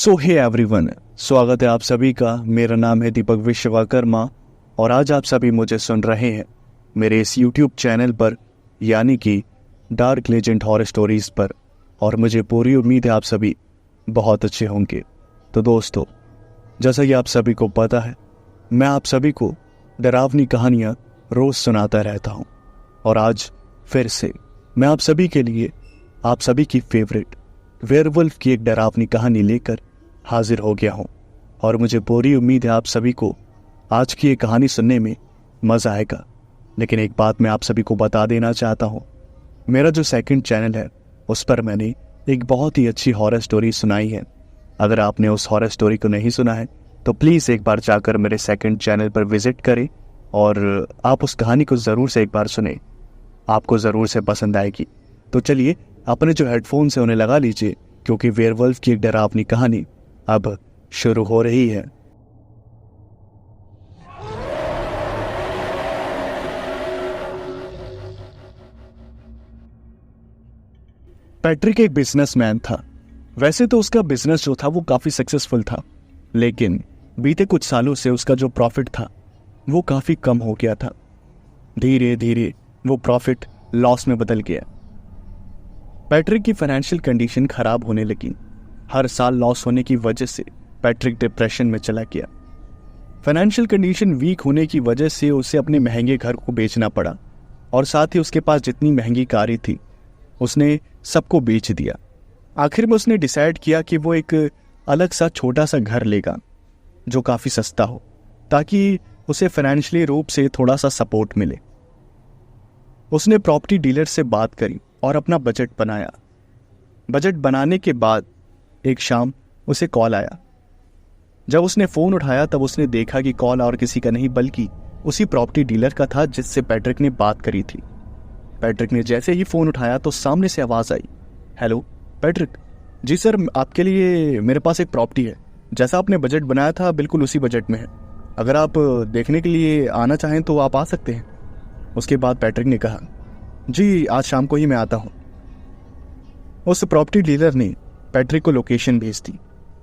सो hey everyone, स्वागत है आप सभी का। मेरा नाम है दीपक विश्वकर्मा और आज आप सभी मुझे सुन रहे हैं मेरे इस यूट्यूब चैनल पर, यानी कि डार्क लेजेंड हॉरर स्टोरीज पर। और मुझे पूरी उम्मीद है आप सभी बहुत अच्छे होंगे। तो दोस्तों, जैसा कि आप सभी को पता है, मैं आप सभी को डरावनी कहानियाँ रोज़ सुनाता रहता हूँ और आज फिर से मैं आप सभी के लिए आप सभी की फेवरेट वेयरवुल्फ की एक डरावनी कहानी लेकर हाजिर हो गया हूं। और मुझे पूरी उम्मीद है आप सभी को आज की ये कहानी सुनने में मज़ा आएगा। लेकिन एक बात मैं आप सभी को बता देना चाहता हूं, मेरा जो सेकंड चैनल है उस पर मैंने एक बहुत ही अच्छी हॉरर स्टोरी सुनाई है। अगर आपने उस हॉरर स्टोरी को नहीं सुना है तो प्लीज़ एक बार जाकर मेरे सेकंड चैनल पर विजिट करें और आप उस कहानी को ज़रूर से एक बार सुने, आपको ज़रूर से पसंद आएगी। तो चलिए, अपने जो हेडफोन्स हैं उन्हें लगा लीजिए, क्योंकि वेयरवुल्फ की एक डरावनी कहानी अब शुरू हो रही है। पैट्रिक एक बिजनेसमैन था। वैसे तो उसका बिजनेस जो था वो काफी सक्सेसफुल था, लेकिन बीते कुछ सालों से उसका जो प्रॉफिट था वो काफी कम हो गया था। धीरे धीरे वो प्रॉफिट लॉस में बदल गया। पैट्रिक की फाइनेंशियल कंडीशन खराब होने लगी। हर साल लॉस होने की वजह से पैट्रिक डिप्रेशन में चला गया। फाइनेंशियल कंडीशन वीक होने की वजह से उसे अपने महंगे घर को बेचना पड़ा और साथ ही उसके पास जितनी महंगी कारें थी उसने सबको बेच दिया। आखिर में उसने डिसाइड किया कि वो एक अलग सा छोटा सा घर लेगा जो काफ़ी सस्ता हो, ताकि उसे फाइनेंशियली रूप से थोड़ा सा सपोर्ट मिले। उसने प्रॉपर्टी डीलर से बात करी और अपना बजट बनाया। बजट बनाने के बाद एक शाम उसे कॉल आया। जब उसने फ़ोन उठाया तब उसने देखा कि कॉल और किसी का नहीं बल्कि उसी प्रॉपर्टी डीलर का था जिससे पैट्रिक ने बात करी थी। पैट्रिक ने जैसे ही फ़ोन उठाया तो सामने से आवाज़ आई, हेलो पैट्रिक। जी सर, आपके लिए मेरे पास एक प्रॉपर्टी है, जैसा आपने बजट बनाया था बिल्कुल उसी बजट में है। अगर आप देखने के लिए आना चाहें तो आप आ सकते हैं। उसके बाद पैट्रिक ने कहा, जी आज शाम को ही मैं आता हूं। उस प्रॉपर्टी डीलर ने पैट्रिक को लोकेशन भेज दी।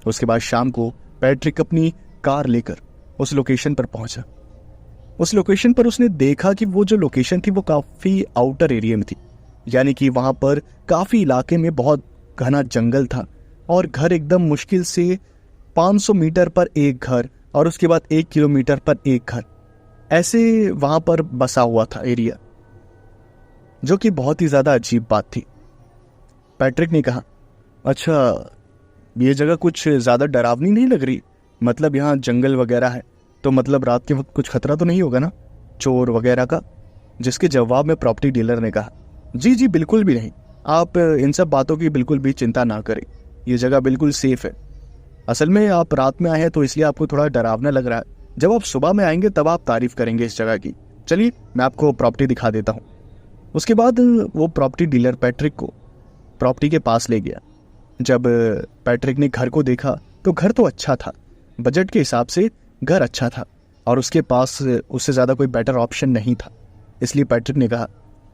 उसके बाद शाम को पैट्रिक अपनी कार लेकर उस लोकेशन पर पहुंचा। उस लोकेशन पर उसने देखा कि वो जो लोकेशन थी वो काफ़ी आउटर एरिया में थी, यानी कि वहां पर काफ़ी इलाके में बहुत घना जंगल था और घर एकदम मुश्किल से 500 मीटर पर एक घर और उसके बाद 1 किलोमीटर पर एक घर, ऐसे वहां पर बसा हुआ था एरिया, जो कि बहुत ही ज़्यादा अजीब बात थी। पैट्रिक ने कहा, अच्छा ये जगह कुछ ज़्यादा डरावनी नहीं लग रही? मतलब यहाँ जंगल वगैरह है तो मतलब रात के वक्त कुछ खतरा तो नहीं होगा ना, चोर वगैरह का? जिसके जवाब में प्रॉपर्टी डीलर ने कहा, जी जी बिल्कुल भी नहीं, आप इन सब बातों की बिल्कुल भी चिंता ना करें, ये जगह बिल्कुल सेफ है। असल में आप रात में आए हैं तो इसलिए आपको थोड़ा डरावना लग रहा है, जब आप सुबह में आएंगे तब आप तारीफ करेंगे इस जगह की। चलिए मैं आपको प्रॉपर्टी दिखा देता हूँ। उसके बाद वो प्रॉपर्टी डीलर पैट्रिक को प्रॉपर्टी के पास ले गया। जब पैट्रिक ने घर को देखा तो घर तो अच्छा था, बजट के हिसाब से घर अच्छा था और उसके पास उससे ज़्यादा कोई बेटर ऑप्शन नहीं था। इसलिए पैट्रिक ने कहा,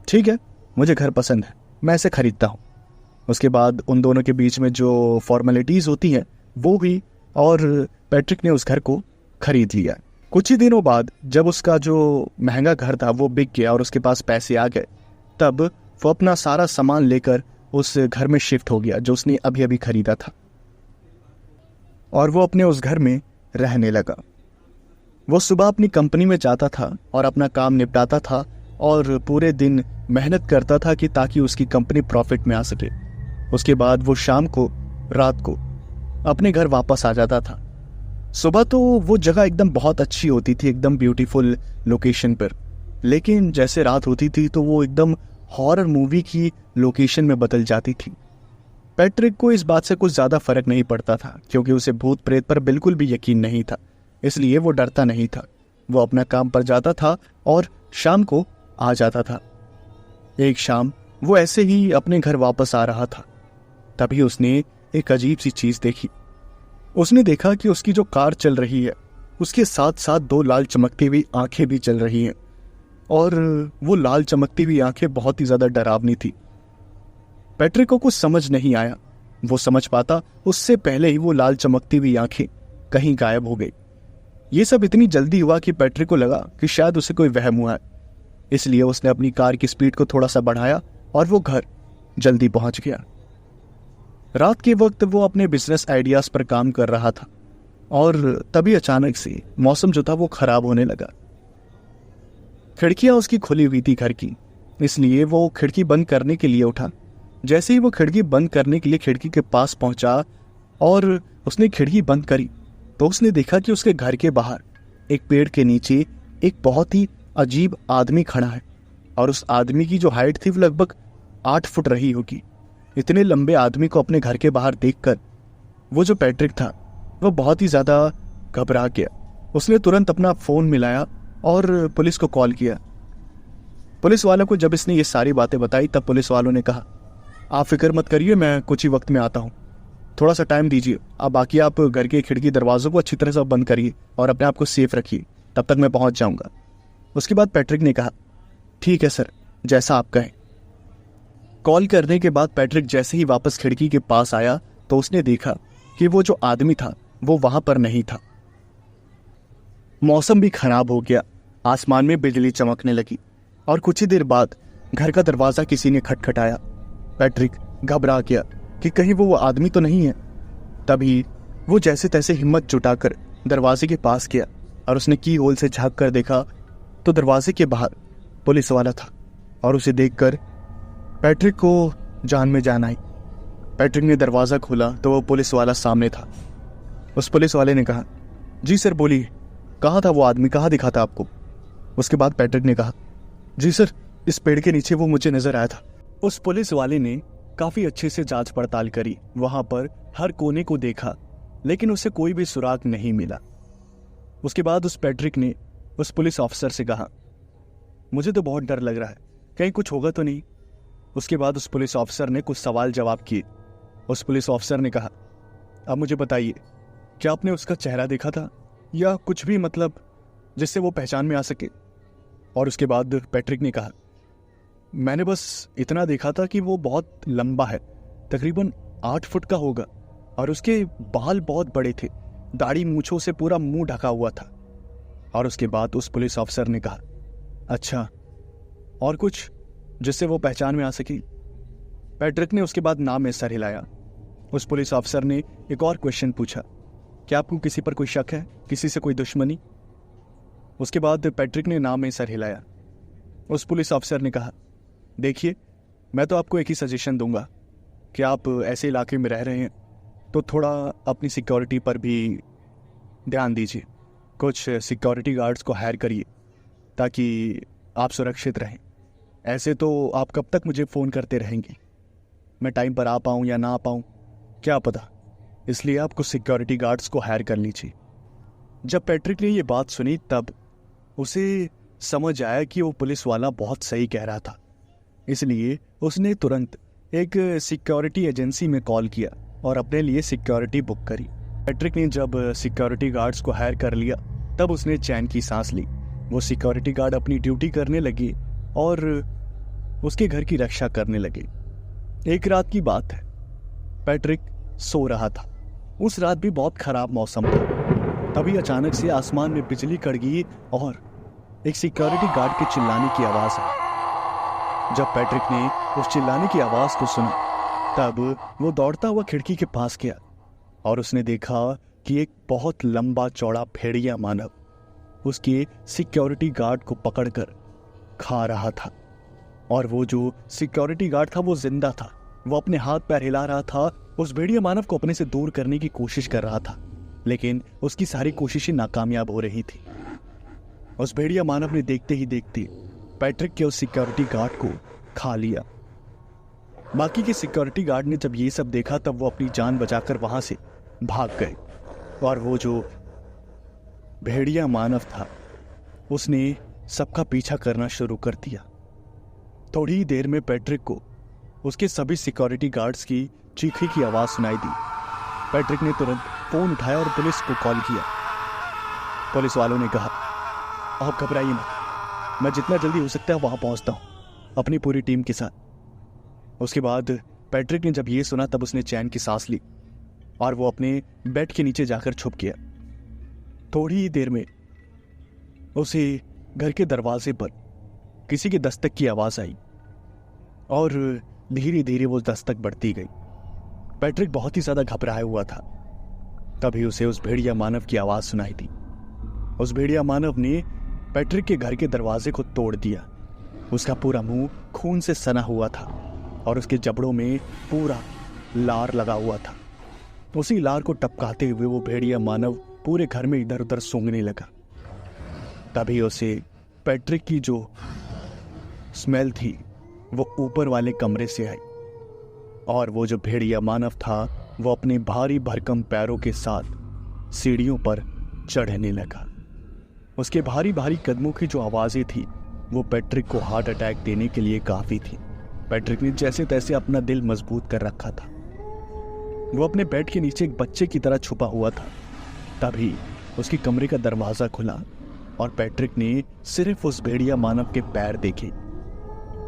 ठीक है मुझे घर पसंद है, मैं इसे खरीदता हूँ। उसके बाद उन दोनों के बीच में जो फॉर्मेलिटीज़ होती हैं वो हुई और पैट्रिक ने उस घर को खरीद लिया। कुछ ही दिनों बाद जब उसका जो महंगा घर था वो बिक गया और उसके पास पैसे आ गए, तब वो अपना सारा सामान लेकर उस घर में शिफ्ट हो गया जो उसने अभी अभी खरीदा था और वो अपने उस घर में रहने लगा। वो सुबह अपनी कंपनी में जाता था और अपना काम निपटाता था और पूरे दिन मेहनत करता था कि ताकि उसकी कंपनी प्रॉफिट में आ सके। उसके बाद वो शाम को रात को अपने घर वापस आ जाता था। सुबह तो वो जगह एकदम बहुत अच्छी होती थी, एकदम ब्यूटीफुल लोकेशन पर, लेकिन जैसे रात होती थी तो वो एकदम हॉरर मूवी की लोकेशन में बदल जाती थी। पैट्रिक को इस बात से कुछ ज़्यादा फर्क नहीं पड़ता था, क्योंकि उसे भूत प्रेत पर बिल्कुल भी यकीन नहीं था, इसलिए वो डरता नहीं था। वो अपना काम पर जाता था और शाम को आ जाता था। एक शाम वो ऐसे ही अपने घर वापस आ रहा था, तभी उसने एक अजीब सी चीज़ देखी। उसने देखा कि उसकी जो कार चल रही है उसके साथ साथ 2 लाल चमकती हुई आंखें भी चल रही हैं और वो लाल चमकती हुई आंखें बहुत ही ज़्यादा डरावनी थी। पैट्रिक को कुछ समझ नहीं आया, वो समझ पाता उससे पहले ही वो लाल चमकती हुई आंखें कहीं गायब हो गई। ये सब इतनी जल्दी हुआ कि पैट्रिक को लगा कि शायद उसे कोई वहम हुआ है, इसलिए उसने अपनी कार की स्पीड को थोड़ा सा बढ़ाया और वो घर जल्दी पहुंच गया। रात के वक्त वो अपने बिजनेस आइडियाज पर काम कर रहा था और तभी अचानक से मौसम जो था वो खराब होने लगा। खिड़कियां उसकी खुली हुई थी घर की, इसलिए वो खिड़की बंद करने के लिए उठा। जैसे ही वो खिड़की बंद करने के लिए खिड़की के पास पहुंचा और उसने खिड़की बंद करी तो उसने देखा कि उसके घर के बाहर एक पेड़ के नीचे एक बहुत ही अजीब आदमी खड़ा है और उस आदमी की जो हाइट थी वो लगभग 8 फुट रही होगी। इतने लंबे आदमी को अपने घर के बाहर देखकर वो जो पैट्रिक था वो बहुत ही ज्यादा घबरा गया। उसने तुरंत अपना फोन मिलाया और पुलिस को कॉल किया। पुलिस वालों को जब इसने ये सारी बातें बताई तब पुलिस वालों ने कहा, आप फिक्र मत करिए, मैं कुछ ही वक्त में आता हूँ, थोड़ा सा टाइम दीजिए। अब बाकी आप घर के खिड़की दरवाजों को अच्छी तरह से बंद करिए और अपने आप को सेफ रखिए, तब तक मैं पहुंच जाऊंगा। उसके बाद पैट्रिक ने कहा, ठीक है सर, जैसा आप कहें। कॉल करने के बाद पैट्रिक जैसे ही वापस खिड़की के पास आया तो उसने देखा कि वो जो आदमी था वो वहां पर नहीं था। मौसम भी खराब हो गया, आसमान में बिजली चमकने लगी और कुछ ही देर बाद घर का दरवाजा किसी ने खटखटाया। पैट्रिक घबरा गया कि कहीं वो आदमी तो नहीं है। तभी वो जैसे तैसे हिम्मत जुटाकर दरवाजे के पास गया और उसने की होल से झांक कर देखा तो दरवाजे के बाहर पुलिस वाला था और उसे देखकर पैट्रिक को जान में जान आई। पैट्रिक ने दरवाजा खोला तो वो पुलिस वाला सामने था। उस पुलिस वाले ने कहा, जी सर बोलिए, कहाँ था वो आदमी, कहाँ दिखा था आपको? उसके बाद पैट्रिक ने कहा, जी सर, इस पेड़ के नीचे वो मुझे नजर आया था। उस पुलिस वाले ने काफी अच्छे से जांच पड़ताल करी, वहां पर हर कोने को देखा, लेकिन उसे कोई भी सुराग नहीं मिला। उसके बाद उस पैट्रिक ने उस पुलिस ऑफिसर से कहा, मुझे तो बहुत डर लग रहा है, कहीं कुछ होगा तो नहीं। उसके बाद उस पुलिस ऑफिसर ने कुछ सवाल जवाब किए। उस पुलिस ऑफिसर ने कहा, अब मुझे बताइए, क्या आपने उसका चेहरा देखा था या कुछ भी, मतलब जिससे वो पहचान में आ सके? और उसके बाद पैट्रिक ने कहा, मैंने बस इतना देखा था कि वो बहुत लंबा है, तकरीबन 8 फुट का होगा और उसके बाल बहुत बड़े थे, दाढ़ी मूंछों से पूरा मुंह ढका हुआ था। और उसके बाद उस पुलिस ऑफिसर ने कहा, अच्छा, और कुछ जिससे वो पहचान में आ सके? पैट्रिक ने उसके बाद नाम में सर हिलाया। उस पुलिस ऑफिसर ने एक और क्वेश्चन पूछा, क्या आपको किसी पर कोई शक है, किसी से कोई दुश्मनी? उसके बाद पैट्रिक ने नाम में सर हिलाया। उस पुलिस ऑफिसर ने कहा, देखिए, मैं तो आपको एक ही सजेशन दूंगा कि आप ऐसे इलाके में रह रहे हैं तो थोड़ा अपनी सिक्योरिटी पर भी ध्यान दीजिए, कुछ सिक्योरिटी गार्ड्स को हायर करिए ताकि आप सुरक्षित रहें। ऐसे तो आप कब तक मुझे फ़ोन करते रहेंगे, मैं टाइम पर आ पाऊँ या ना आ पाऊँ क्या पता, इसलिए आप कुछ सिक्योरिटी गार्ड्स को हायर कर लीजिए। जब पैट्रिक ने ये बात सुनी तब उसे समझ आया कि वो पुलिस वाला बहुत सही कह रहा था, इसलिए उसने तुरंत एक सिक्योरिटी एजेंसी में कॉल किया और अपने लिए सिक्योरिटी बुक करी। पैट्रिक ने जब सिक्योरिटी गार्ड्स को हायर कर लिया तब उसने चैन की सांस ली। वो सिक्योरिटी गार्ड अपनी ड्यूटी करने लगे और उसके घर की रक्षा करने लगे। एक रात की बात है, पैट्रिक सो रहा था। उस रात भी बहुत खराब मौसम था। तभी अचानक से आसमान में बिजली कड़की और एक सिक्योरिटी गार्ड के चिल्लाने की आवाज आई। जब पैट्रिक ने उस चिल्लाने की आवाज को सुना तब वो दौड़ता हुआ खिड़की के पास गया और उसने देखा कि एक बहुत लंबा चौड़ा भेड़िया मानव उसके सिक्योरिटी गार्ड को पकड़कर खा रहा था। और वो जो सिक्योरिटी गार्ड था वो जिंदा था, वो अपने हाथ पैर हिला रहा था, उस भेड़िया मानव को अपने से दूर करने की कोशिश कर रहा था, लेकिन उसकी सारी कोशिशें नाकामयाब हो रही थी। उस भेड़िया मानव ने देखते ही देखते पैट्रिक के उस सिक्योरिटी गार्ड को खा लिया। बाकी के सिक्योरिटी गार्ड ने जब ये सब देखा तब वो अपनी जान बचाकर वहां से भाग गए और वो जो भेड़िया मानव था उसने सबका पीछा करना शुरू कर दिया। थोड़ी ही देर में पैट्रिक को उसके सभी सिक्योरिटी गार्ड्स की चीखने की आवाज सुनाई दी। पैट्रिक ने तुरंत फोन उठाया और पुलिस को कॉल किया। पुलिस वालों ने कहा, आप घबराइए मत, मैं जितना जल्दी हो सकता है वहां पहुंचता हूं अपनी पूरी टीम के साथ। उसके बाद पैट्रिक ने जब ये सुना तब उसने चैन की सांस ली और वो अपने बेड के नीचे जाकर छुप गया। थोड़ी ही देर में उसे घर के दरवाजे पर किसी की दस्तक की आवाज आई और धीरे धीरे वो दस्तक बढ़ती गई। पैट्रिक बहुत ही ज्यादा घबराया हुआ था। तभी उसे उस भेड़िया मानव की आवाज सुनाई दी। उस भेड़िया मानव ने पैट्रिक के घर के दरवाजे को तोड़ दिया। उसका पूरा मुंह खून से सना हुआ था और उसके जबड़ों में पूरा लार लगा हुआ था। उसी लार को टपकाते हुए वो भेड़िया मानव पूरे घर में इधर उधर सूंघने लगा। तभी उसे पैट्रिक की जो स्मेल थी वो ऊपर वाले कमरे से आई और वो जो भेड़िया मानव था वो अपने भारी भरकम पैरों के साथ सीढ़ियों पर चढ़ने लगा। उसके भारी भारी कदमों की जो आवाजें थी वो पैट्रिक को हार्ट अटैक देने के लिए काफी थी। पैट्रिक ने जैसे तैसे अपना दिल मजबूत कर रखा था। वो अपने बेड के नीचे एक बच्चे की तरह छुपा हुआ था। तभी उसके कमरे का दरवाजा खुला और पैट्रिक ने सिर्फ उस भेड़िया मानव के पैर देखे।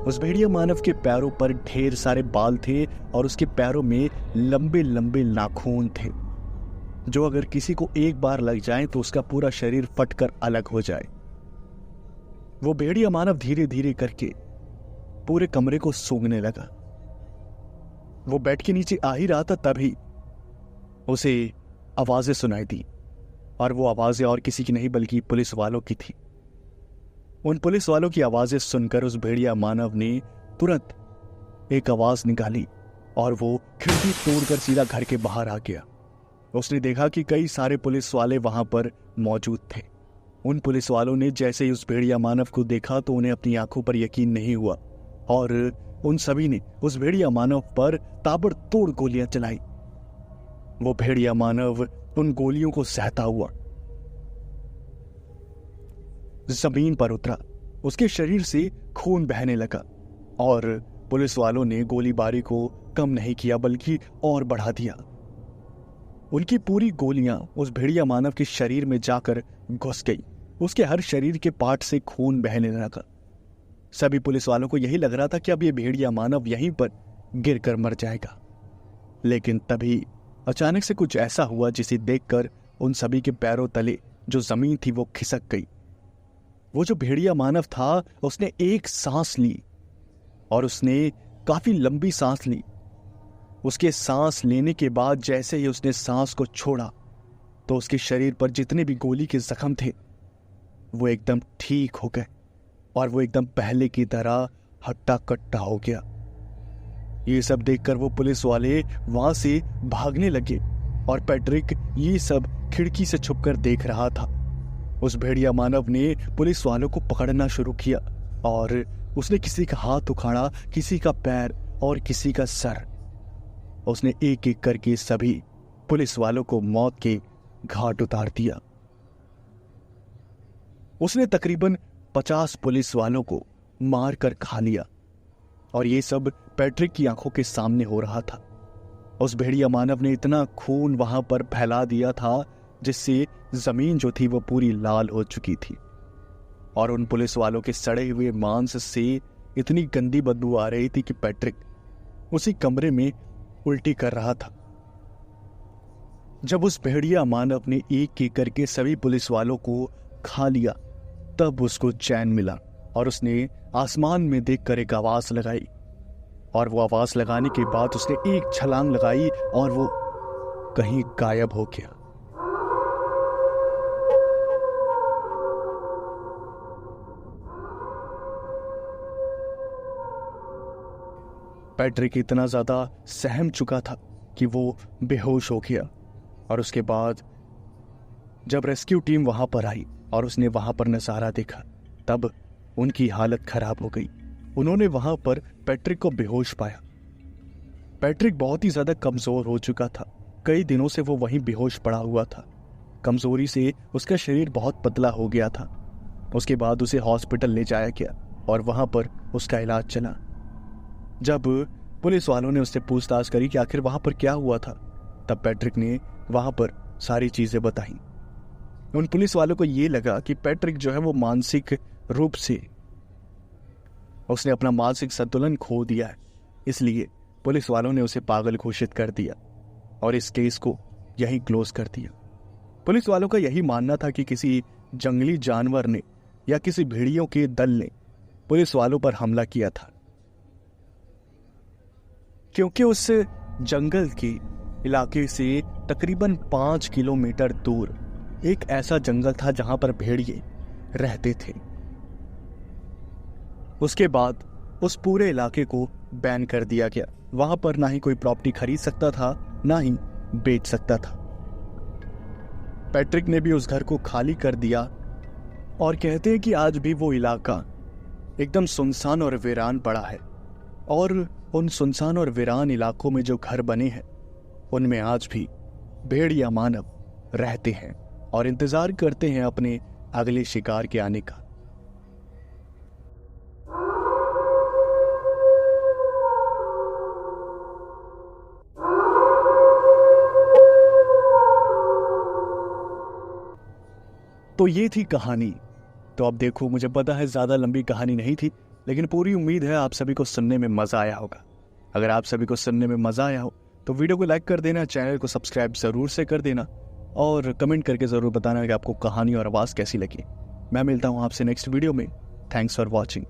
उस भेड़िया मानव के पैरों पर ढेर सारे बाल थे और उसके पैरों में लंबे लंबे नाखून थे जो अगर किसी को एक बार लग जाए तो उसका पूरा शरीर फटकर अलग हो जाए। वो भेड़िया मानव धीरे धीरे करके पूरे कमरे को सूंघने लगा। वो बेड के नीचे आ ही रहा था तभी उसे आवाजें सुनाई दी और वो आवाजें और किसी की नहीं बल्कि पुलिस वालों की थी। उन पुलिस वालों की आवाजें सुनकर उस भेड़िया मानव ने तुरंत एक आवाज निकाली और वो खिड़की तोड़कर सीधा घर के बाहर आ गया। उसने देखा कि कई सारे पुलिस वाले वहां पर मौजूद थे। उन पुलिस वालों ने जैसे ही उस भेड़िया मानव को देखा तो उन्हें अपनी आंखों पर यकीन नहीं हुआ और उन सभी ने उस भेड़िया मानव पर ताबड़तोड़ गोलियां चलाई। वो भेड़िया मानव उन गोलियों को सहता हुआ जमीन पर उतरा। उसके शरीर से खून बहने लगा और पुलिस वालों ने गोलीबारी को कम नहीं किया बल्कि और बढ़ा दिया। उनकी पूरी गोलियां उस भेड़िया मानव के शरीर में जाकर घुस गई। उसके हर शरीर के पार्ट से खून बहने लगा। सभी पुलिस वालों को यही लग रहा था कि अब ये भेड़िया मानव यहीं पर गिरकर मर जाएगा। लेकिन तभी अचानक से कुछ ऐसा हुआ जिसे देखकर उन सभी के पैरों तले जो जमीन थी वो खिसक गई। वो जो भेड़िया मानव था उसने एक सांस ली और उसने काफी लंबी सांस ली। उसके सांस लेने के बाद जैसे ही उसने सांस को छोड़ा तो उसके शरीर पर जितने भी गोली के जख्म थे वो एकदम ठीक हो गए और वो एकदम पहले की तरह हट्टा कट्टा हो गया। ये सब देखकर वो पुलिस वाले वहां से भागने लगे और पैट्रिक ये सब खिड़की से छुपकर देख रहा था। उस भेड़िया मानव ने पुलिस वालों को पकड़ना शुरू किया और उसने किसी का हाथ उखाड़ा, किसी का पैर और किसी का सर। उसने एक एक करके सभी पुलिस वालों को मौत के घाट उतार दिया। उसने तकरीबन 50 पुलिस वालों को मारकर खा लिया और ये सब पैट्रिक की आंखों के सामने हो रहा था। उस भेड़िया मानव ने इतना खून वहां पर फैला दिया था जिससे जमीन जो थी वो पूरी लाल हो चुकी थी और उन पुलिस वालों के सड़े हुए मांस से इतनी गंदी बदबू आ रही थी कि पैट्रिक उसी कमरे में उल्टी कर रहा था। जब उस भेड़िया मानव ने एक एक करके सभी पुलिस वालों को खा लिया तब उसको चैन मिला और उसने आसमान में देखकर एक आवाज लगाई और वो आवाज लगाने के बाद उसने एक छलांग लगाई और वो कहीं गायब हो गया। पैट्रिक इतना ज्यादा सहम चुका था कि वो बेहोश हो गया और उसके बाद जब रेस्क्यू टीम वहां पर आई और उसने वहां पर नजारा देखा तब उनकी हालत खराब हो गई। उन्होंने वहां पर पैट्रिक को बेहोश पाया। पैट्रिक बहुत ही ज्यादा कमजोर हो चुका था। कई दिनों से वो वहीं बेहोश पड़ा हुआ था। कमजोरी से उसका शरीर बहुत पतला हो गया था। उसके बाद उसे हॉस्पिटल ले जाया गया और वहां पर उसका इलाज चला। जब पुलिस वालों ने उससे पूछताछ करी कि आखिर वहां पर क्या हुआ था तब पैट्रिक ने वहां पर सारी चीजें बताई। उन पुलिस वालों को यह लगा कि पैट्रिक जो है वो मानसिक रूप से उसने अपना मानसिक संतुलन खो दिया है, इसलिए पुलिस वालों ने उसे पागल घोषित कर दिया और इस केस को यहीं क्लोज कर दिया। पुलिस वालों का यही मानना था कि किसी जंगली जानवर ने या किसी भेड़ियों के दल ने पुलिस वालों पर हमला किया था, क्योंकि उस जंगल के इलाके से तकरीबन 5 किलोमीटर दूर एक ऐसा जंगल था जहां पर भेड़िए रहते थे। उसके बाद उस पूरे इलाके को बैन कर दिया गया। वहां पर ना ही कोई प्रॉपर्टी खरीद सकता था, ना ही बेच सकता था। पैट्रिक ने भी उस घर को खाली कर दिया और कहते हैं कि आज भी वो इलाका एकदम सुनसान और वीरान पड़ा है। और उन सुनसान और वीरान इलाकों में जो घर बने हैं उनमें आज भी भेड़ या मानव रहते हैं और इंतजार करते हैं अपने अगले शिकार के आने का। तो ये थी कहानी। तो अब देखो, मुझे पता है ज्यादा लंबी कहानी नहीं थी, लेकिन पूरी उम्मीद है आप सभी को सुनने में मजा आया होगा। अगर आप सभी को सुनने में मजा आया हो तो वीडियो को लाइक कर देना, चैनल को सब्सक्राइब जरूर से कर देना और कमेंट करके जरूर बताना कि आपको कहानी और आवाज कैसी लगी। मैं मिलता हूं आपसे नेक्स्ट वीडियो में। Thanks for watching.